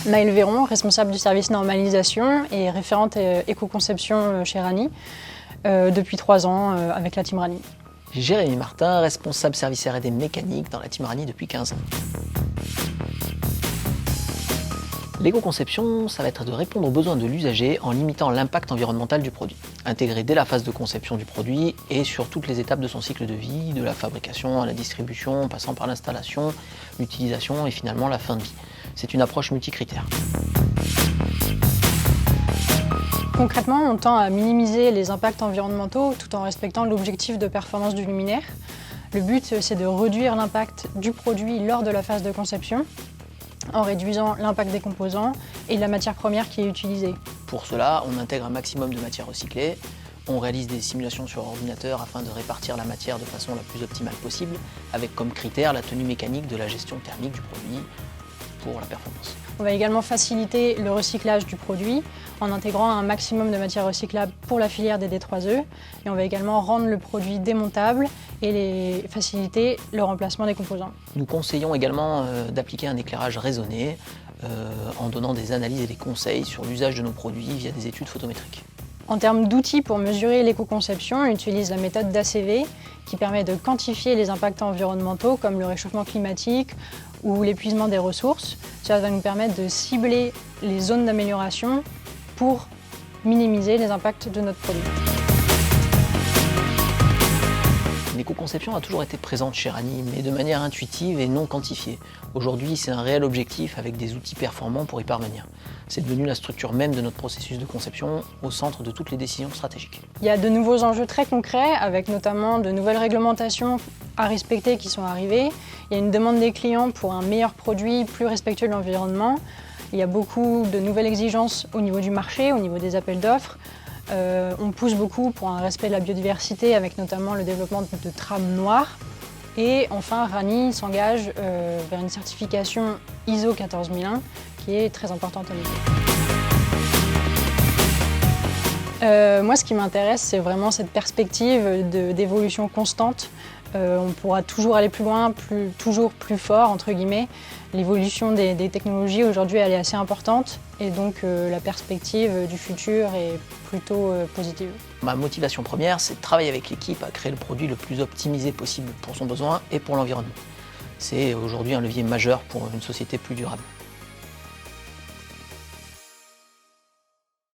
Maëlle Véron, responsable du service normalisation et référente éco-conception chez Rani, depuis 3 ans avec la team Rani. Jérémy Martin, responsable service R&D mécanique dans la team Rani depuis 15 ans. L'éco-conception, ça va être de répondre aux besoins de l'usager en limitant l'impact environnemental du produit, intégré dès la phase de conception du produit et sur toutes les étapes de son cycle de vie, de la fabrication à la distribution, en passant par l'installation, l'utilisation et finalement la fin de vie. C'est une approche multicritère. Concrètement, on tend à minimiser les impacts environnementaux tout en respectant l'objectif de performance du luminaire. Le but, c'est de réduire l'impact du produit lors de la phase de conception, en réduisant l'impact des composants et de la matière première qui est utilisée. Pour cela, on intègre un maximum de matière recyclée, on réalise des simulations sur ordinateur afin de répartir la matière de façon la plus optimale possible, avec comme critère la tenue mécanique de la gestion thermique du produit pour la performance. On va également faciliter le recyclage du produit en intégrant un maximum de matière recyclable pour la filière des D3E et on va également rendre le produit démontable et faciliter le remplacement des composants. Nous conseillons également d'appliquer un éclairage raisonné en donnant des analyses et des conseils sur l'usage de nos produits via des études photométriques. En termes d'outils pour mesurer l'éco-conception, on utilise la méthode d'ACV qui permet de quantifier les impacts environnementaux comme le réchauffement climatique ou l'épuisement des ressources. Cela va nous permettre de cibler les zones d'amélioration pour minimiser les impacts de notre produit. L'éco-conception a toujours été présente chez Rani, mais de manière intuitive et non quantifiée. Aujourd'hui, c'est un réel objectif avec des outils performants pour y parvenir. C'est devenu la structure même de notre processus de conception, au centre de toutes les décisions stratégiques. Il y a de nouveaux enjeux très concrets, avec notamment de nouvelles réglementations à respecter qui sont arrivées. Il y a une demande des clients pour un meilleur produit, plus respectueux de l'environnement. Il y a beaucoup de nouvelles exigences au niveau du marché, au niveau des appels d'offres. On pousse beaucoup pour un respect de la biodiversité avec notamment le développement de trames noires. Et enfin, Rani s'engage vers une certification ISO 14001 qui est très importante à nous. Moi, ce qui m'intéresse, c'est vraiment cette perspective d'évolution constante. On pourra toujours aller plus loin, toujours plus fort, entre guillemets. L'évolution des technologies aujourd'hui, elle est assez importante et donc la perspective du futur est plutôt positive. Ma motivation première, c'est de travailler avec l'équipe à créer le produit le plus optimisé possible pour son besoin et pour l'environnement. C'est aujourd'hui un levier majeur pour une société plus durable.